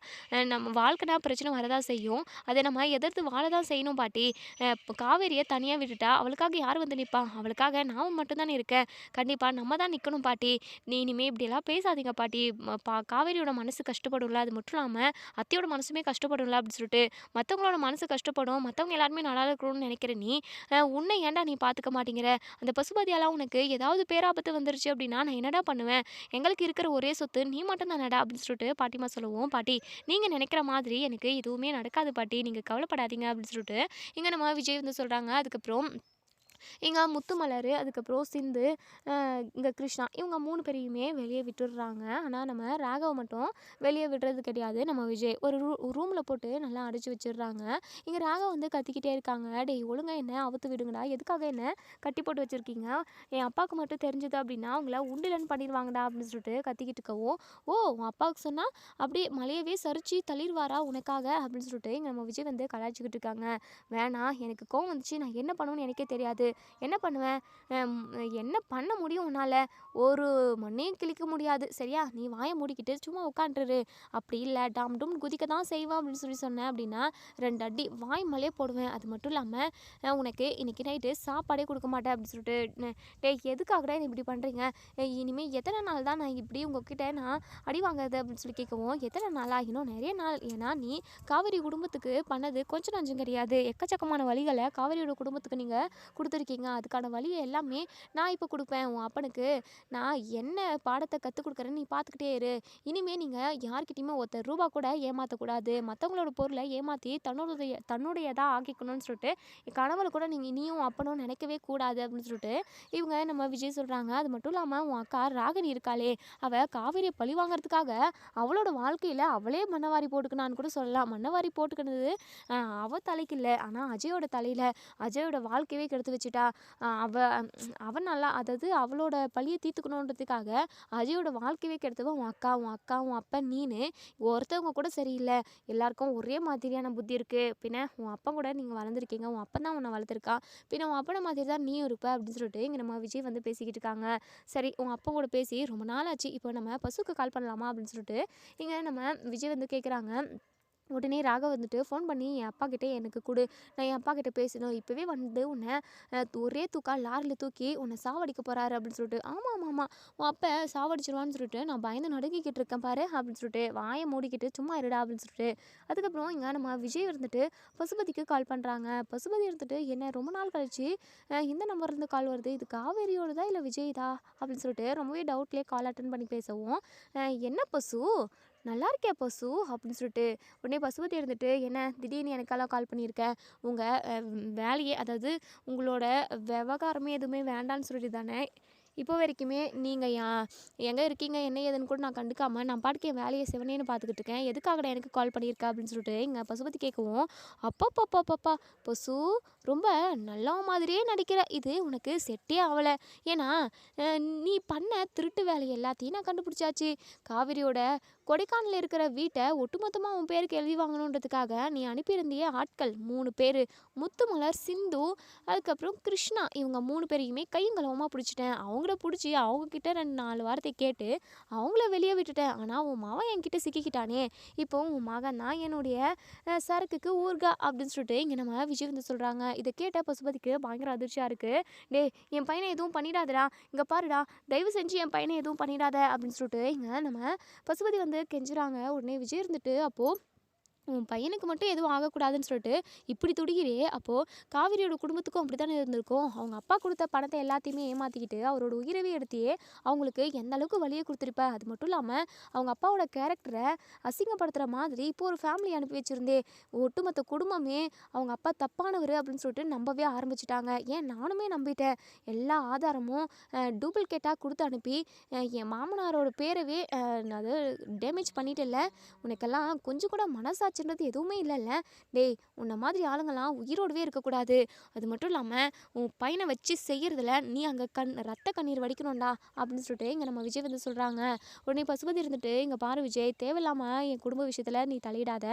A: நம்ம வாழ்க்கைனா பிரச்சனை வரதான் செய்யும். அத நம்ம எதிர்த்து வாழ தான் செய்யணும் பாட்டி. இப்ப காவேரிய தனியா விட்டுட்டா, அவளுக்காக யார் வந்து நிப்பா? அவளுக்காக நான் மட்டும் தானே இருக்கேன். கண்டிப்பா நம்ம தான் நிக்கணும் பாட்டி. நீ இனிமே இப்படியெல்லாம் பேசாதீங்க பாட்டி. காவேரியோட மனசு கஷ்டப்படும்ல. அது மட்டும் இல்லாம அத்தையோட மனசுமே கஷ்டப்படும்ல" அப்படின்னு சொல்லிட்டு, "மத்தவங்களோட மனசு கஷ்டப்படும். மத்தவங்க எல்லாருமே நல்லா இருக்கணும்னு நெனைக்கிற நீ, உன்னை ஏன்டா நீ பார்த்துக்க மாட்டேங்கிற? அந்த பசுபதியால உனக்கு ஏதாவது பேராபத்து வந்துருச்சு அப்படின்னா, நான் என்னடா பண்ணுவேன்? எங்களுக்கு இருக்கிற ஒரே சொத்து நீ மட்டும் தானடா" அப்படின்னு சொல்லிட்டு பாட்டிம்மா சொல்லவும், "பாட்டி நீங்க நெனைக்கிற மாதிரி எனக்கு எதுவுமே நடக்காது பாட்டி. நீங்க கவலைப்படாதீங்க" அப்படின்னு சொல்லிட்டு, இங்க நம்ம விஜய் வந்து சொல்றாங்க. அதுக்கப்புறம் இங்க முத்துமலர், அதுக்கப்புறம் சிந்து, அ இங்க கிருஷ்ணா இவங்க 3 பேரையுமே வெளிய விட்டுடுறாங்க. ஆனா நம்ம ராகவ மட்டும் வெளிய விடுறது கிடையாது. நம்ம விஜய் ஒரு ரூம்ல போட்டு நல்லா அடைச்சு வச்சுடுறாங்க. இங்க ராகவ் வந்து கத்திக்கிட்டே இருக்காங்க. "டேய் ஒழுங்கா என்ன அவுத்து விடுங்கடா. எதுக்காக என்ன கட்டி போட்டு வச்சிருக்கீங்க? என் அப்பாவுக்கு மட்டும் தெரிஞ்சது அப்படின்னா, உங்கள உண்டிலன்னு பண்ணிருவாங்கடா" அப்படின்னு சொல்லிட்டு கத்திக்கிட்டு இருக்கவும், "ஓ! உன் அப்பாவுக்கு சொன்னா அப்படியே மலையவே சரிச்சு தள்ளிருவாரா உனக்காக?" அப்படின்னு சொல்லிட்டு இங்க நம்ம விஜய் வந்து கலாய்ச்சிக்கிட்டு இருக்காங்க. "வேணாம் எனக்கு கோவம் வந்துச்சு. நான் என்ன பண்ணுவேன்னு எனக்கே தெரியாது. என்ன பண்ணுவேன்? அம் என்ன பண்ண முடியும் உன்னால? ஒரு மண்ணையும் கிழிக்க முடியாது. சரியா? நீ வாய மூடிக்கிட்டு சும்மா உட்காந்துரு. அப்படி இல்ல டாம் டூம்னு குதிக்க தான் செய்வேன் அப்படின்னு சொன்னேன் அப்படின்னா, 2 அடி வாய் மேலயே போடுவேன். அது மட்டும் இல்லாம உனக்கு இன்னைக்கு நைட்டு சாப்பாடே குடுக்க மாட்டேன்" அப்படின்னு சொல்லிட்டு, "டேய் எதுக்காகடா என்ன இப்படி பண்றீங்க? இனிமே எத்தன நாள் தான் நான் இப்படி உங்ககிட்ட நான் அடி வாங்குறது?" அப்படின்னு சொல்லி கேட்கவும், "எத்தன நாளா? இன்னும் நெறைய நாள். ஏன்னா நீ காவேரி குடும்பத்துக்கு பண்ணது கொஞ்சம் நஞ்சம் கிடையாது. எக்கச்சக்கமான வலிகள காவேரியோட குடும்பத்துக்கு நீங்க குடுத்துருக்கீங்க. அதுக்கான வலிய எல்லாமே நான் இப்போ குடுப்பேன் உன் அப்பனுக்கு. நான் என்ன பாடத்த கத்துக் குடுக்குறேன்னு நீ பார்த்துக்கிட்டே இரு. இனிமே நீங்க யார்கிட்டயுமே ரூபா கூட ஏமாத்தக்கூடாது. மத்தவங்களோட பொருள ஏமாத்தி தன்னுடையதா ஆக்கிக்கணும்னு சொல்லிட்டு, கனவுல கூட நீயும் உன் அப்பனும் நினைக்கவே கூடாது" அப்படின்னு சொல்லிட்டு இவங்க நம்ம விஜய் சொல்றாங்க. அது மட்டும் இல்லாம உன் அக்கா ராகினி இருக்காளே, அவ காவேரிய பழி வாங்குறதுக்காக அவளோட வாழ்க்கையில அவளே மண்ணவாரி போட்டுக்கினான்னு கூட சொல்லலாம். மண்ணவாரி போட்டுக்கினது அவ தலைக்கு இல்ல. ஆனா அஜயோட தலையில. அஜயோட வாழ்க்கையவே கெடுத்து வச்சுட்டா. அவ அவ நல்லா அதாவது அவளோட பழிய தீர்த்துக்கணுன்றதுக்காக அஜயோட வாழ்க்கையவே கெடுத்தவ உன் அப்பன் நீனு. ஒருத்தவங்க கூட சரியில்ல. எல்லாருக்கும் ஒரே மாதிரியான புத்தி இருக்கு. பின்ன உன் அப்பன் கூட நீங்க வளர்ந்துருக்கீங்க. உன் அப்பன் தான் உன்ன வளர்த்துருக்கான். பின்ன உன் அப்பன மாதிரி தான் நீயும் இருப்ப அப்படின்னு சொல்லிட்டு இங்க நம்ம விஜய் வந்து பேசிக்கிட்டு இருக்காங்க. சரி உன் அப்பன் கூட பேசி ரொம்ப நாள் ஆச்சு. இப்போ நம்ம பசுவுக்கு கால் பண்ணலாமா அப்படின்னு சொல்லிட்டு இங்க நம்ம விஜய் வந்து கேட்குறாங்க. உடனே ராகவ் வந்துட்டு ஃபோன் பண்ணி, "என் அப்பாகிட்ட எனக்கு குடு. நான் என் அப்பாகிட்ட பேசணும். இப்பவே வந்து உன்ன ஒரே தூக்கா லாரில தூக்கி உன்ன சாவடிக்க போறாரு" அப்படின்னு சொல்லிட்டு, "ஆமாமாமா. உன் அப்பன் சாவடிச்சுருவான்னு சொல்லிட்டு நான் பயந்து நடுங்கிக்கிட்டு இருக்கேன் பாரு" அப்படின்னு சொல்லிட்டு, "வாய மூடிக்கிட்டு சும்மா இருடா" அப்படின்னு சொல்லிட்டு, அதுக்கப்புறம் இங்க நம்ம விஜய் இருந்துட்டு பசுபதிக்கு கால் பண்றாங்க. பசுபதி இருந்துட்டு, "என்ன ரொம்ப நாள் கழிச்சு இந்த நம்பர்லேருந்து கால் வருது. இது காவேரியோடதா இல்ல விஜய்தா?" அப்படின்னு சொல்லிட்டு ரொம்பவே டவுட்லயே கால் அட்டெண்ட் பண்ணி பேசவும், "என்ன பசு? நல்லா இருக்கியா பசு?" அப்படின்னு சொல்லிட்டு உடனே பசுபதி இருந்துட்டு, "என்ன திடீர்னு எனக்கெல்லாம் கால் பண்ணியிருக்க? உங்க வேலையே அதாவது உங்களோட விவகாரமே எதுவுமே வேண்டான்னு சொல்லிட்டு தானே இப்போ வரைக்குமே நீங்க எங்க இருக்கீங்க, என்ன ஏதுன்னு கூட நான் கண்டுக்காம நான் பாட்டுக்கு என் வேலைய சிவனேன்னு பார்த்துக்கிட்டு இருக்கேன். எதுக்காகடா எனக்கு கால் பண்ணியிருக்க?" அப்படின்னு சொல்லிட்டு இங்க பசுபதி கேட்கவும், "அப்பப்பப்பப்பப்பா! பசு ரொம்ப நல்லவ மாதிரியே நடிக்கிற. இது உனக்கு செட்டே ஆவல. ஏன்னா நீ பண்ண திருட்டு வேலை எல்லாத்தையும் நான் கண்டுபிடிச்சாச்சு. காவிரியோட கொடைக்கானல்ல இருக்கிற வீட்டை ஒட்டுமொத்தமாக உன் பேருக்கு எழுதி வாங்கணுன்றதுக்காக நீ அனுப்பியிருந்திய ஆட்கள் 3 பேர், முத்துமலர், சிந்து, அதுக்கப்புறம் கிருஷ்ணா, இவங்க 3 பேரையுமே கையும் களவுமா பிடிச்சிட்டேன். அவங்கள பிடிச்சி அவங்கக்கிட்ட 2 4 வார்த்தை கேட்டு அவங்கள வெளியே விட்டுட்டேன். ஆனால் உன் மகன் என்கிட்ட சிக்கிக்கிட்டானே, இப்போ உன் மகன் தான் என்னுடைய சரக்குக்கு ஊர்கா அப்படின்னு சொல்லிட்டு இங்கே நம்ம விஜய் வந்து சொல்கிறாங்க. இதை கேட்ட பசுபதிக்கு பயங்கர அதிர்ச்சியாக இருக்குது. டேய், என் பையனை எதுவும் பண்ணிடாதடா, இங்கே பாருடா, தயவு செஞ்சு என் பையனை எதுவும் பண்ணிடாத அப்படின்னு சொல்லிட்டு இங்கே நம்ம பசுபதி வந்து கெஞ்சுறாங்க. உடனே விஜய் இருந்துட்டு, அப்போது உன் பையனுக்கு மட்டும் எதுவும் ஆகக்கூடாதுன்னு சொல்லிட்டு இப்படி துடிக்கிறே, அப்போது காவிரியோட குடும்பத்துக்கும் அப்படி தானே இருந்திருக்கும். அவங்க அப்பா கொடுத்த பணத்தை எல்லாத்தையுமே ஏமாற்றிக்கிட்டு அவரோட உயிரவே எடுத்தியே அவங்களுக்கு எந்த அளவுக்கு வழியை கொடுத்துருப்ப. அது மட்டும் இல்லாமல் அவங்க அப்பாவோட கேரக்டரை அசிங்கப்படுத்துகிற மாதிரி இப்போ ஒரு ஃபேமிலி அனுப்பி வச்சுருந்தே. ஒட்டுமொத்த குடும்பமே அவங்க அப்பா தப்பானவர் அப்படின்னு சொல்லிட்டு நம்பவே ஆரம்பிச்சிட்டாங்க. ஏன் நானுமே நம்பிட்டேன். எல்லா ஆதாரமும் டூப்ளிகேட்டாக கொடுத்து அனுப்பி என் மாமனாரோட பேரவே அது டேமேஜ் பண்ணிட்டேல்ல. உனக்கெல்லாம் கொஞ்சம் கூட மனசாட்சின்றது எதுவுமே இல்லைல்ல. டேய், உன்னை மாதிரி ஆளுங்கள்லாம் உயிரோடவே இருக்கக்கூடாது. அது மட்டும் இல்லாமல் உன் பையனை வச்சு செய்கிறதுல நீ அங்கே ரத்த கண்ணீர் வடிக்கணும்டா அப்படின்னு சொல்லிட்டு இங்கே நம்ம விஜய் வந்து சொல்கிறாங்க. உடனே பசுபதி இருந்துட்டு, இங்கே பாரு விஜய், தேவையில்லாமல் என் குடும்ப விஷயத்தில் நீ தலையிடாத.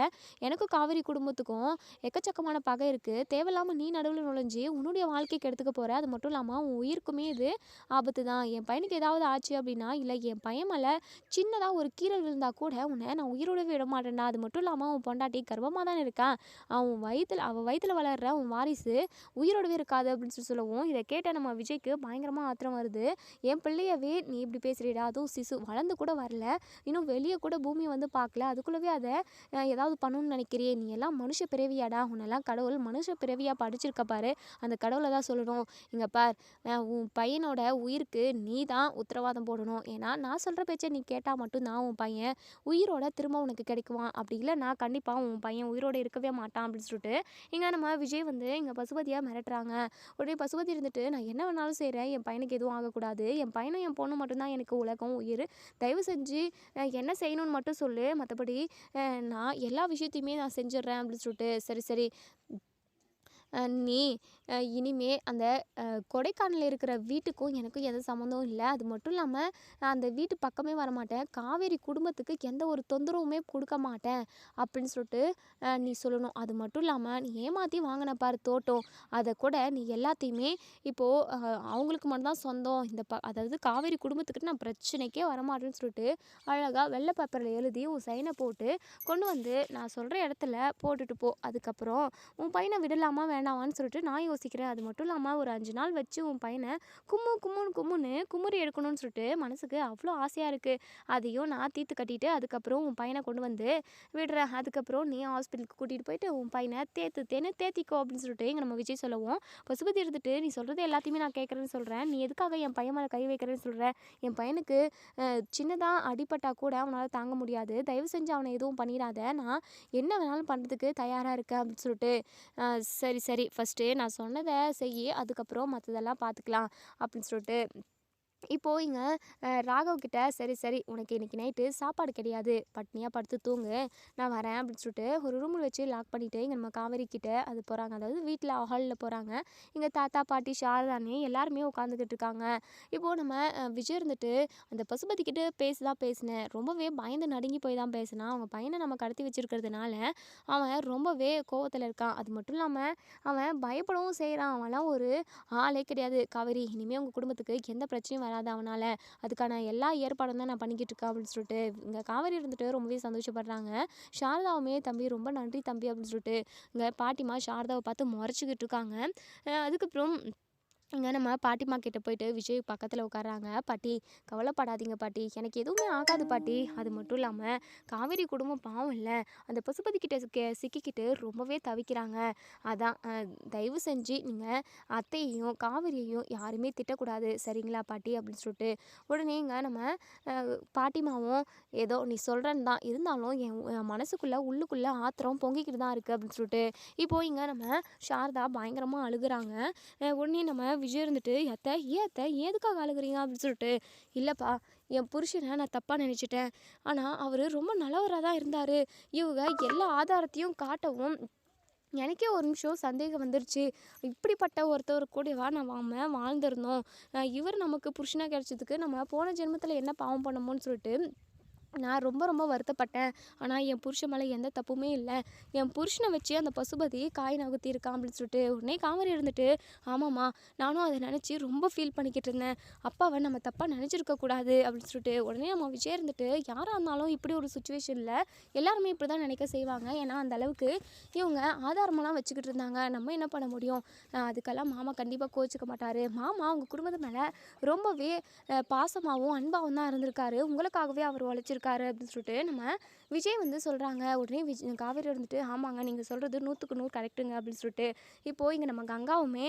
A: எனக்கும் காவிரி குடும்பத்துக்கும் எக்கச்சக்கமான பகை இருக்குது. தேவையில்லாமல் நீ நடுவில் நுழைஞ்சி உன்னுடைய வாழ்க்கைக்கு எடுத்துக்க போகிற. அது மட்டும் இல்லாமல் உன் உயிருக்குமே இது ஆபத்து தான். என் பையனுக்கு ஏதாவது ஆச்சு அப்படின்னா, இல்லை என் பையன் மேலே சின்னதாக ஒரு கீறல் விழுந்தால் கூட உன்னை நான் உயிரோடவே விட மாட்டேன்டா. அது மட்டும் இல்லாமல் உன் பொண்டாட்டி கர்ப்பமாக தானே இருக்கான். அவள் வயிற்றில் வளர்கிற உன் வாரிசு உயிரோடவே இருக்காது அப்படின்னு சொல்லவும், இதை கேட்ட நம்ம விஜய்க்கு பயங்கரமாக ஆத்திரம் வருது. என் பிள்ளையவே நீ இப்படி பேசுகிறீடா, அதுவும் சிசு வளர்ந்து கூட வரல, இன்னும் வெளியே கூட பூமியை வந்து பார்க்கல, அதுக்குள்ளவே அதை ஏதாவது பண்ணணும்னு நினைக்கிறியே. நீ எல்லாம் மனுஷ பிறவியாடா, உன்னெல்லாம் கடவுள் மனுஷ பிறவியாக படிச்சிருக்க பாரு, அந்த கடவுளை தான் சொல்லணும். இங்கே பார், உன் பையனோட உயிருக்கு நீ தான் உத்தரவாதம் போடணும். ஏன்னா நான் சொல்கிற பேச்சை நீ கேட்டால் மட்டும்தான் உன் பையன் உயிரோட திரும்ப உனக்கு கிடைக்குவான். அப்படி இல்லைன்னா கண்டிப்பாக உன் பையன் உயிரோடு இருக்கவே மாட்டான் அப்படின்னு சொல்லிட்டு இங்கே நம்ம விஜய் வந்து இங்கே பசுபதியாக மிரட்டுறாங்க. உடனே பசுபதி இருந்துட்டு, நான் என்ன வேணாலும் செய்கிறேன், என் பையனுக்கு எதுவும் ஆகக்கூடாது. என் பையனும் என் பொண்ணு மட்டும்தான் எனக்கு உலகம் உயிர். தயவு செஞ்சு என்ன செய்யணும்னு மட்டும் சொல்லு, மற்றபடி நான் எல்லா விஷயத்தையுமே நான் செஞ்சிடுறேன் அப்படின்னு சொல்லிட்டு, சரி சரி நீ இனிமே அந்த கொடைக்கானலில் இருக்கிற வீட்டுக்கும் எனக்கும் எந்த சம்மந்தம் இல்லை. அது மட்டும் இல்லாமல் நான் அந்த வீட்டு பக்கமே வரமாட்டேன். காவேரி குடும்பத்துக்கு எந்த ஒரு தொந்தரவுமே கொடுக்க மாட்டேன் அப்படின்னு சொல்லிட்டு நீ சொல்லணும். அது மட்டும் இல்லாமல் நீ ஏமாற்றி வாங்கின பாரு தோட்டம், அதை கூட நீ எல்லாத்தையுமே இப்போது அவங்களுக்கு மட்டும்தான் சொந்தம். அதாவது காவேரி குடும்பத்துக்கிட்ட நான் பிரச்சனைக்கே வரமாட்டேன்னு சொல்லிட்டு அழகாக வெள்ளை பேப்பரில் எழுதி உன் சைனை போட்டு கொண்டு வந்து நான் சொல்கிற இடத்துல போட்டுட்டு போ. அதுக்கப்புறம் உன் பையனை விடலாமா வேண்டாமான்னு சொல்லிட்டு நான் யோசிக்கிறேன். அது மட்டும் இல்லாமல் ஒரு 5 நாள் வச்சு உன் பையனை கும்முன்னு குமுறி எடுக்கணும்னு சொல்லிட்டு மனசுக்கு அவ்வளோ ஆசையாக இருக்குது. அதையும் நான் தீர்த்து கட்டிட்டு அதுக்கப்புறம் உன் பையனை கொண்டு வந்து விடுறேன். அதுக்கப்புறம் நீ ஹாஸ்பிட்டலுக்கு கூட்டிகிட்டு போயிட்டு உன் பையனை தேத்திக்கோ அப்படின்னு சொல்லிட்டு இங்கே நம்ம விஜய் சொல்லவும், பசுபதி இருந்துட்டு, நீ சொல்கிறது எல்லாத்தையுமே நான் கேட்குறேன்னு சொல்கிறேன், நீ எதுக்காக என் பையன் மேலே கை வைக்கிறேன்னு சொல்கிறேன். என் பையனுக்கு சின்னதாக அடிபட்டால் கூட அவனால் தாங்க முடியாது. தயவு செஞ்சு அவனை எதுவும் பண்ணிடாத. நான் என்ன வேணாலும் பண்ணுறதுக்கு தயாராக இருக்கேன் அப்படின்னு சொல்லிட்டு, சரி சரி ஃபஸ்ட்டு நான் சொன்னதை செய், அதுக்கப்புறம் மற்றதெல்லாம் பார்த்துக்கலாம் அப்படின்னு சொல்லிட்டு இப்போது இங்கே ராகவ்கிட்ட, சரி உனக்கு இன்றைக்கி நைட்டு சாப்பாடு கிடையாது, பட்னியாக படுத்து தூங்கு, நான் வரேன் அப்படின்னு சொல்லிட்டு ஒரு ரூமில் வச்சு லாக் பண்ணிவிட்டு இங்கே நம்ம காவேரி கிட்ட அது போகிறாங்க. அதாவது வீட்டில் ஹாலில் போகிறாங்க. இங்கே தாத்தா பாட்டி சாரதானே எல்லாருமே உட்காந்துக்கிட்டு இருக்காங்க. இப்போது நம்ம விஜய் இருந்துட்டு, அந்த பசுபதி கிட்ட பேசினேன், ரொம்பவே பயந்து நடுங்கி போய் தான் பேசினான். அவங்க பையனை நம்ம கடத்தி வச்சுருக்கிறதுனால அவன் ரொம்பவே கோவத்தில் இருக்கான். அது மட்டும் இல்லாமல் அவன் பயப்படவும் செய்கிறான். அவன்லாம் ஒரு ஆளே கிடையாது. காவேரி, இனிமேல் உங்கள் குடும்பத்துக்கு எந்த பிரச்சனையும் வராது அவனால், அதுக்கான எல்லா ஏற்பாடும் தான் நான் பண்ணிக்கிட்டு இருக்கேன் அப்படின்னு சொல்லிட்டு இங்கே காவேரி இருந்துட்டு ரொம்பவே சந்தோஷப்படுறாங்க. சாரதாவுமே, தம்பி ரொம்ப நன்றி தம்பி அப்படின்னு சொல்லிட்டு இங்கே பாட்டிமா சாரதாவை பார்த்து முறைச்சிக்கிட்டு இருக்காங்க. அதுக்கப்புறம் இங்கே நம்ம பாட்டிமா கிட்ட போயிட்டு விஜய் பக்கத்தில் உட்காராங்க. பாட்டி, கவலைப்படாதீங்க பாட்டி, எனக்கு எதுவுமே ஆகாது பாட்டி. அது மட்டும் இல்லாமல் காவேரி குடும்பம் பாவம் இல்லை, அந்த பசுபதி கிட்ட சிக்கிக்கிட்டு ரொம்பவே தவிக்கிறாங்க. அதான் தயவு செஞ்சு நீங்கள் அத்தையையும் காவேரியையும் யாருமே திட்டக்கூடாது, சரிங்களா பாட்டி அப்படின்னு சொல்லிட்டு உடனே இங்கே நம்ம பாட்டிமாவும், ஏதோ நீ சொல்கிறேன்னு தான், இருந்தாலும் என் மனசுக்குள்ளே உள்ளுக்குள்ளே ஆத்திரம் பொங்கிக்கிட்டு தான் இருக்குது அப்படின்னு சொல்லிட்டு இப்போது இங்கே நம்ம சாரதா பயங்கரமாக அழுகுறாங்க. உடனே நம்ம விஜய் இருந்துட்டு, அத்தை எதுக்காக அழுகுறீங்க அப்படின்னு சொல்லிட்டு, இல்லைப்பா, என் புருஷனை நான் தப்பாக நினச்சிட்டேன், ஆனால் அவர் ரொம்ப நல்லவராக தான் இருந்தார். இவங்க எல்லா ஆதாரத்தையும் காட்டவும் எனக்கே ஒரு நிமிஷம் சந்தேகம் வந்துருச்சு. இப்படிப்பட்ட ஒருத்தவர் கூடவா நம்ம வாழ்ந்திருந்தோம், இவர் நமக்கு புருஷனாக கிடைச்சதுக்கு நம்ம போன ஜென்மத்தில் என்ன பாவம் பண்ணமோன்னு சொல்லிட்டு நான் ரொம்ப ரொம்ப வருத்தப்பட்டேன். ஆனால் என் புருஷன் மேலே எந்த தப்புமே இல்லை. என் புருஷனை வச்சு அந்த பசுபதி காய் நகர்த்தியிருக்கான் அப்படின்னு சொல்லிட்டு உடனே காவேரி இருந்துட்டு, ஆமாம்மா நானும் அதை நினச்சி ரொம்ப ஃபீல் பண்ணிக்கிட்டு இருந்தேன். அப்பாவை நம்ம தப்பாக நினச்சிருக்க கூடாது அப்படின்னு சொல்லிட்டு உடனே நம்ம விஜய் இருந்துட்டு, யாராக இருந்தாலும் இப்படி ஒரு சுச்சுவேஷனில் எல்லாருமே இப்படி தான் நினைக்க செய்வாங்க. ஏன்னா அந்த அளவுக்கு இவங்க ஆதாரமெல்லாம் வச்சுக்கிட்டு இருந்தாங்க. நம்ம என்ன பண்ண முடியும்? அதுக்கெல்லாம் மாமா கண்டிப்பாக கோச்சிக்க மாட்டார். மாமா அவங்க குடும்பத்து மேலே ரொம்பவே பாசமாகவும் அன்பாகவும் தான் இருந்திருக்காரு. உங்களுக்காகவே அவர் உழைச்சிருக்காரு அப்படின்னு சொல்லிட்டு நம்ம விஜய் வந்து சொல்கிறாங்க. உடனே காவேரி இருந்துட்டு, ஆமாங்க நீங்கள் சொல்கிறது 100க்கு 100 கரெக்டுங்க அப்படின்னு சொல்லிட்டு, இப்போது இங்கே நம்ம கங்காவுமே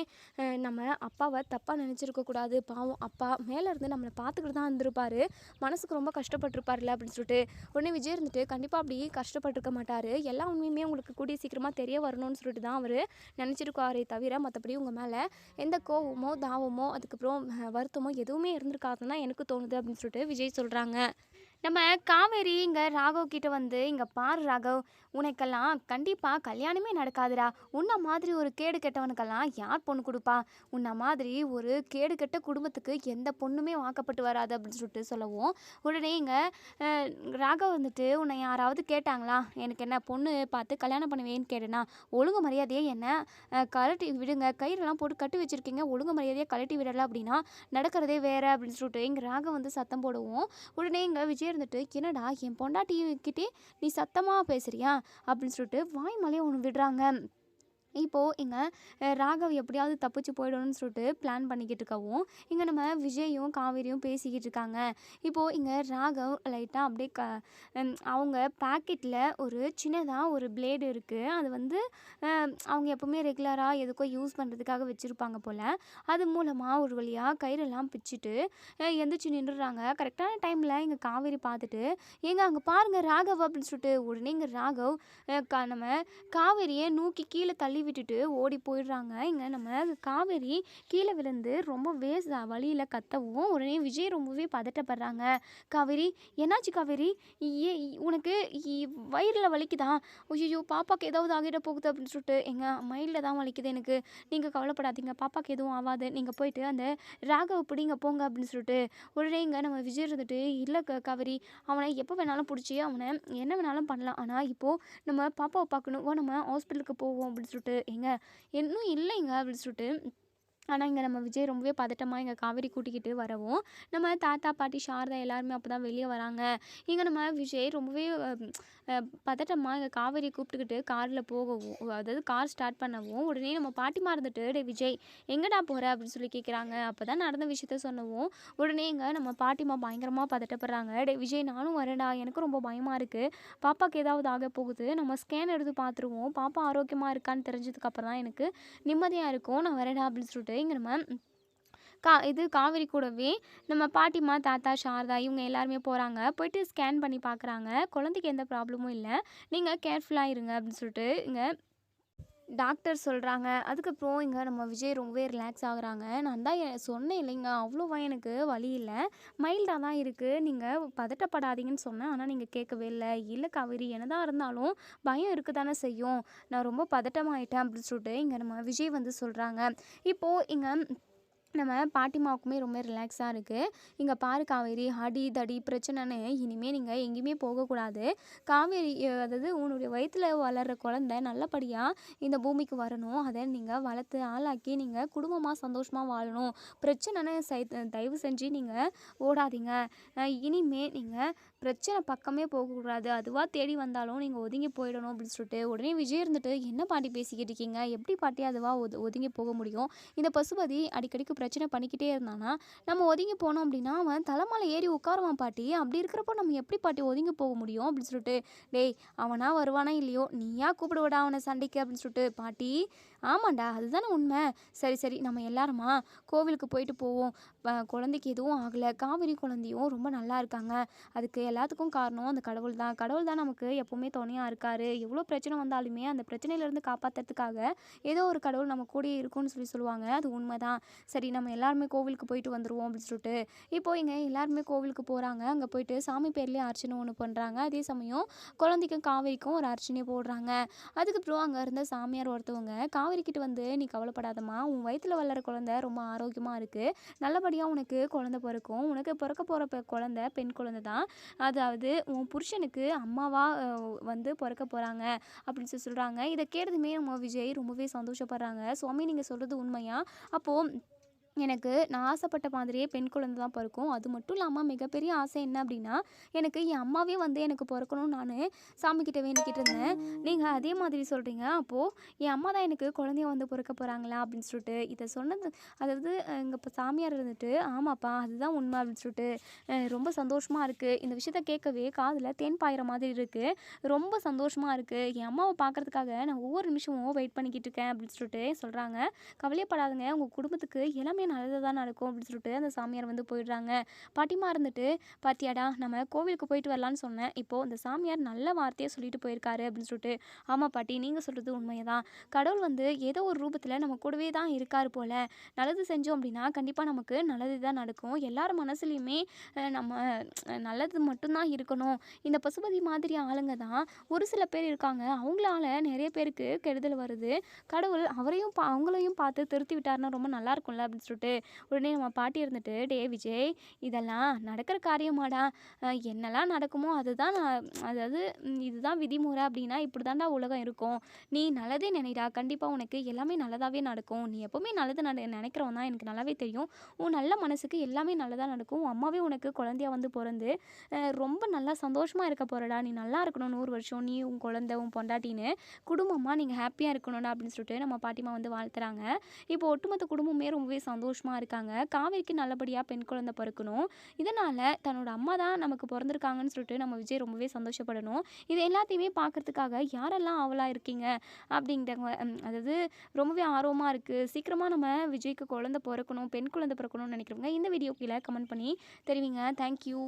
A: நம்ம அப்பாவை தப்பாக நினச்சிருக்கக்கூடாது. பாவம் அப்பா மேலே இருந்து நம்மளை பார்த்துக்கிட்டு தான் இருந்திருப்பார். மனசுக்கு ரொம்ப கஷ்டப்பட்டிருப்பார்ல அப்படின்னு சொல்லிட்டு உடனே விஜய் இருந்துட்டு, கண்டிப்பாக அப்படி கஷ்டப்பட்டிருக்க மாட்டார். எல்லா உண்மையுமே உங்களுக்கு கூடிய சீக்கிரமாக தெரிய வரணும்னு சொல்லிட்டு தான் அவர் நினச்சிருக்காரே தவிர மற்றபடி உங்கள் மேலே எந்த கோவமோ தாவமோ அதுக்கப்புறம் வருத்தமோ எதுவுமே இருந்திருக்காதுன்னு தான் எனக்கு தோணுது அப்படின்னு சொல்லிட்டு விஜய் சொல்கிறாங்க. நம்ம காவேரி இங்கே ராகவ் கிட்ட வந்து, இங்கே பாரு ராகவ், உனக்கெல்லாம் கண்டிப்பாக கல்யாணமே நடக்காதுடா. உன்னை மாதிரி ஒரு கேடு கெட்டவனுக்கெல்லாம் யார் பொண்ணு கொடுப்பா? உன்னை மாதிரி ஒரு கேடு கெட்ட குடும்பத்துக்கு எந்த பொண்ணுமே வாக்கப்பட்டு வராது அப்படின்னு சொல்லிட்டு சொல்லவும், உடனே இங்கே ராகவ் வந்துட்டு, உன்னை யாராவது கேட்டாங்களா எனக்கு என்ன பொண்ணு பார்த்து கல்யாணம் பண்ணுவேன்னு கேட்டேனா? ஒழுங்கு மரியாதையே என்ன கழட்டி விடுங்க, கயிறெல்லாம் போட்டு கட்டி வச்சுருக்கீங்க, ஒழுங்கு மரியாதையாக கழட்டி விடலை அப்படின்னா நடக்கிறதே வேறு அப்படின்னு சொல்லிட்டு இங்கே ராகவ் வந்து சத்தம் போடுவோம். உடனே இங்கே விஜய் இருந்துட்டு, என்னடா என் பொண்டாட்டிக்கிட்டே நீ சத்தமாக பேசுறியா அப்படின்னு சொல்லிட்டு வாய் மலையை ஒன்று விடுறாங்க. இப்போது இங்கே ராகவ் எப்படியாவது தப்பிச்சு போயிடணும்னு சொல்லிட்டு பிளான் பண்ணிக்கிட்டு இருக்கவும், இங்கே நம்ம விஜயும் காவேரியும் பேசிக்கிட்டு இருக்காங்க. இப்போது இங்கே ராகவ் லைட்டாக அப்படியே அவங்க பாக்கெட்டில் ஒரு சின்னதாக ஒரு பிளேடு இருக்குது. அது வந்து அவங்க எப்போவுமே ரெகுலராக எதுக்கோ யூஸ் பண்ணுறதுக்காக வச்சுருப்பாங்க போல். அது மூலமாக ஒரு வழியாக கயிறெல்லாம் பிச்சுட்டு எந்திரிச்சு நின்றுடுறாங்க. கரெக்டான டைமில் இங்கே காவேரி பார்த்துட்டு, ஏங்க அங்கே பாருங்கள் ராகவ் அப்படின்னு சொல்லிட்டு உடனே இங்கே ராகவ் நம்ம காவேரியை நூக்கி கீழே தள்ளி விட்டுட்டு ஓடி போயிடுறாங்க. இங்கே நம்ம காவேரி கீழே விழுந்து ரொம்பவே வழியில் கத்தவும், உடனே விஜய் ரொம்பவே பதட்டப்படுறாங்க. காவேரி என்னாச்சு காவேரி? ஏ உனக்கு வயிறில் வலிக்குதா? ஐயோ பாப்பாக்கு ஏதாவது ஆகிட போகுது அப்படின்னு சொல்லிட்டு, எங்கள் மைண்டில் தான் வலிக்குது எனக்கு, நீங்கள் கவலைப்படாதீங்க, பாப்பாக்கு எதுவும் ஆகாது, நீங்கள் போயிட்டு அந்த ராகவ் பிடிங்க போங்க அப்படின்னு சொல்லிட்டு உடனே இங்கே நம்ம விஜய் இருந்துட்டு, இல்லை காவேரி அவனை எப்போ வேணாலும் பிடிச்சி அவனை என்ன வேணாலும் பண்ணலாம், ஆனால் இப்போது நம்ம பாப்பாவை பார்க்கணும், நம்ம ஹாஸ்பிட்டலுக்கு போவோம் அப்படின்னு சொல்லிட்டு, ஏங்க இன்னும் இல்லைங்க அப்படின்னு சொல்லிட்டு, ஆனால் இங்கே நம்ம விஜய் ரொம்பவே பதட்டமாக இங்கே காவேரி கூட்டிக்கிட்டு வரவும், நம்ம தாத்தா பாட்டி சாரதா எல்லாருமே அப்போ தான் வெளியே வராங்க. இங்கே நம்ம விஜய் ரொம்பவே பதட்டமாக இங்கே காவேரி கூப்பிட்டுக்கிட்டு காரில் போகவும், அதாவது கார் ஸ்டார்ட் பண்ணவும், உடனே நம்ம பாட்டிமா இருந்துட்டு, டே விஜய் எங்கடா போகிற அப்படின்னு சொல்லி கேட்குறாங்க. அப்போ தான் நடந்த விஷயத்த சொன்னவும், உடனே இங்கே நம்ம பாட்டிமா பயங்கரமாக பதட்டப்படுறாங்க. டே விஜய் நானும் வரேன்டா, எனக்கும் ரொம்ப பயமாக இருக்குது, பாப்பாவுக்கு ஏதாவது ஆக போகுது, நம்ம ஸ்கேன் எடுத்து பார்த்துருவோம், பாப்பா ஆரோக்கியமாக இருக்கான்னு தெரிஞ்சதுக்கப்புறம் தான் எனக்கு நிம்மதியாக இருக்கும், நான் வரேன்டா அப்படின்னு சொல்லிட்டு இங்கே நம்ம இது காவேரி கூடவே நம்ம பாட்டிமா தாத்தா சாரதா இவங்க எல்லாருமே போகிறாங்க. போயிட்டு ஸ்கேன் பண்ணி பார்க்குறாங்க. குழந்தைக்கு எந்த ப்ராப்ளமும் இல்லை, நீங்கள் கேர்ஃபுல்லாக இருங்க அப்படின்னு சொல்லிட்டு இங்கே டாக்டர் சொல்கிறாங்க. அதுக்கப்புறம் இங்கே நம்ம விஜய் ரொம்பவே ரிலாக்ஸ் ஆகுறாங்க. நான் தான் சொன்னேன் இல்லைங்க, அவ்வளோவா எனக்கு வலி இல்லை, மைல்டாக தான் இருக்குது, நீங்கள் பதட்டப்படாதீங்கன்னு சொன்னேன், ஆனால் நீங்கள் கேட்கவே இல்லை. இல்லை காவேரி என்னதான் இருந்தாலும் பயம் இருக்க தானே செய்யும், நான் ரொம்ப பதட்டமாயிட்டேன் அப்படின்னு சொல்லிட்டு இங்கே நம்ம விஜய் வந்து சொல்கிறாங்க. இப்போது இங்கே நம்ம பாட்டிமாவுக்குமே ரொம்ப ரிலாக்ஸாக இருக்குது. இங்கே பாரு காவேரி, அடி தடி பிரச்சனைன்னு இனிமேல் நீங்கள் எங்கேயுமே போகக்கூடாது. காவேரி அதாவது உன்னுடைய வயிற்றில் வளர்கிற குழந்தை நல்லபடியாக இந்த பூமிக்கு வரணும், அதை நீங்கள் வளர்த்து ஆளாக்கி நீங்கள் குடும்பமாக சந்தோஷமாக வாழணும். பிரச்சனைன்னு தயவு செஞ்சு நீங்கள் ஓடாதீங்க. இனிமே நீங்கள் பிரச்சனை பக்கமே போகக்கூடாது, அதுவாக தேடி வந்தாலும் நீங்கள் ஒதுங்கி போயிடணும் அப்படின்னு சொல்லிட்டு உடனே விஜய் இருந்துட்டு, என்ன பாட்டி பேசிக்கிட்டு இருக்கீங்க, எப்படி பாட்டி அதுவாக ஒதுங்கி போக முடியும்? இந்த பசுபதி அடிக்கடிக்கு பிரச்சனை பண்ணிக்கிட்டே இருந்தானா, நம்ம ஒதுங்கி போனோம் அப்படின்னா அவன் தலைமலை ஏறி உட்காருவான் பாட்டி, அப்படி இருக்கிறப்போ நம்ம எப்படி பாட்டி ஒதுங்கி போக முடியும் அப்படின்னு சொல்லிட்டு, டேய் அவனா வருவானா இல்லையோ நீயா கூப்பிடுவடா அவனை சண்டைக்கு அப்படின்னு சொல்லிட்டு, பாட்டி ஆமாண்டா அதுதானே உண்மை, சரி சரி நம்ம எல்லாருமா கோவிலுக்கு போயிட்டு போவோம், குழந்தைக்கு எதுவும் ஆகலை, காவிரி குழந்தையும் ரொம்ப நல்லா இருக்காங்க, அதுக்கு எல்லாத்துக்கும் காரணம் அந்த கடவுள் தான், கடவுள் தான் நமக்கு எப்போவுமே துணையாக இருக்கார், எவ்வளோ பிரச்சனை வந்தாலுமே அந்த பிரச்சனையிலேருந்து காப்பாற்றுறதுக்காக ஏதோ ஒரு கடவுள் நம்ம கூடயே இருக்கும்னு சொல்லுவாங்க, அது உண்மை தான். சரி நம்ம எல்லாருமே கோவிலுக்கு போயிட்டு வந்துடுவோம் அப்படின்னு சொல்லிட்டு இப்போ இங்கே எல்லாருமே கோவிலுக்கு போகிறாங்க. அங்கே போயிட்டு சாமி பேர்லேயே அர்ச்சனை ஒன்று பண்ணுறாங்க. அதே சமயம் குழந்தைக்கும் காவேரிக்கும் ஒரு அர்ச்சனை போடுறாங்க. அதுக்கப்புறம் அங்கே இருந்த சாமியார் ஒருத்தவங்க
B: காவேரிக்கிட்ட வந்து, "நீ கவலைப்படாதம்மா. உன் வயித்துல வளர்ற குழந்தை ரொம்ப ஆரோக்கியமா இருக்கு. நல்லபடியா உனக்கு குழந்தை பொறக்கும். உனக்கு பொறக்க போற குழந்தை பெண் குழந்தை தான். அதாவது உன் புருஷனுக்கு அம்மாவா வந்து பொறக்க போறாங்க." அப்படின்னு சொல்றாங்க. இத கேட்டதுமே நம்ம விஜய் ரொம்பவே சந்தோஷப்படுறாங்க. "சுவாமி நீங்க சொல்றது உண்மையா? அப்போ எனக்கு நான் ஆசைப்பட்ட மாதிரியே பெண் குழந்தை தான் பொறக்கும். அது மட்டும் இல்லாம மிகப்பெரிய ஆசை என்ன அப்படின்னா, எனக்கு என் அம்மாவே வந்து எனக்கு பொறக்கணும்னு நானு சாமிகிட்ட வேண்டிக்கிட்டு இருந்தேன். நீங்க அதே மாதிரி சொல்றீங்க. அப்போ என் அம்மா தான் எனக்கு குழந்தையா வந்து பொறக்க போறாங்களா?" அப்படின்னு சொல்லிட்டு இத சொன்னது அதாவது எங்க சாமியார் இருந்துட்டு, "ஆமாப்பா அதுதான் உண்மை" அப்படின்னு சொல்லிட்டு ரொம்ப சந்தோஷமா இருக்கு. இந்த விஷயத்த கேட்கவே காதுல தேன் பாயிற மாதிரி இருக்கு. ரொம்ப சந்தோஷமா இருக்கு. என் அம்மாவ பார்க்கறதுக்காக நான் ஒவ்வொரு நிமிஷமும் வெயிட் பண்ணிக்கிட்டு இருக்கேன் அப்படின்னு சொல்லிட்டு சொல்றாங்க. "கவலையப்படாதீங்க. உங்க குடும்பத்துக்கு எல்லாமே நல்லதா தான் நடக்கும்" அப்படின்னு சொல்லிட்டு அந்த சாமியார் வந்து போயிடுறாங்க. பாட்டிமா இருந்துட்டு, "பாத்தியாடா நம்ம கோவிலுக்கு போயிட்டு வரலான்னு சொன்னேன். இப்போ இந்த சாமியார் நல்ல வார்த்தைய சொல்லிட்டு போயிருக்காரு" அப்படின்னு சொல்லிட்டு. "ஆமா பாட்டி நீங்க சொல்றது உண்மைதான். கடவுள் வந்து ஏதோ ஒரு ரூபத்துல நம்ம கூடவே தான் இருக்காரு போல. நல்லது செஞ்சோம் அப்படின்னா கண்டிப்பா நமக்கு நல்லது தான் நடக்கும். எல்லார் மனசுலயுமே நம்ம நல்லது மட்டும் தான் இருக்கணும். இந்த பசுபதி மாதிரி ஆளுங்க தான் ஒரு சில பேர் இருக்காங்க. அவங்களால நெறைய பேருக்கு கெடுதல் வருது. கடவுள் அவங்களையும் பார்த்து திருத்தி விட்டாருன்னா ரொம்ப நல்லா இருக்கும்ல" அப்படின்னு சொல்லிட்டு உடனே நம்ம பாட்டி இருந்துட்டு, "டேய் விஜய் இதெல்லாம் நடக்கிற காரியமாடா? என்னலாம் நடக்குமோ அதுதான் அதாவது இதுதான் விதிமுறை அப்படின்னா இப்படி தான்டா உலகம் இருக்கும். நீ நல்லதே நினைடா. கண்டிப்பா உனக்கு எல்லாமே நல்லதாவே நடக்கும். நீ எப்பவுமே நல்லது நினைக்கிறவன் தான் எனக்கு நல்லாவே தெரியும். உன் நல்ல மனசுக்கு எல்லாமே நல்லதா நடக்கும். உன் அம்மாவே உனக்கு குழந்தையா வந்து பொறந்து ரொம்ப நல்லா சந்தோஷமா இருக்க போறடா. நீ நல்லா இருக்கணும் 100 வருஷம். நீ, உன் குழந்தை, உன் பொண்டாட்டின்னு குடும்பமா நீங்க ஹேப்பியா இருக்கணும்டா" அப்படின்னு சொல்லிட்டு நம்ம பாட்டிமா வந்து வாழ்த்துறாங்க. இப்போ ஒட்டுமொத்த குடும்பமே ரொம்பவே சந்தோஷமா இருக்காங்க. காவேரிக்கு நல்லபடியா பெண் குழந்தை பொறக்கணும். இதனால தன்னோட அம்மா தான் நமக்கு பொறந்திருக்காங்கன்னு சொல்லிட்டு நம்ம விஜய் ரொம்பவே சந்தோஷப்படணும். இது எல்லாத்தையுமே பார்க்கறதுக்காக யாரெல்லாம் ஆவலா இருக்கீங்க அப்படிங்கிறவங்க அதாவது ரொம்பவே ஆர்வமா இருக்கு. சீக்கிரமா நம்ம விஜய்க்கு குழந்தை பொறக்கணும், பெண் குழந்தை பொறக்கணும்னு நினைக்கிறவங்க இந்த வீடியோ கீழ கமெண்ட் பண்ணி தெரிவிங்க. Thank you.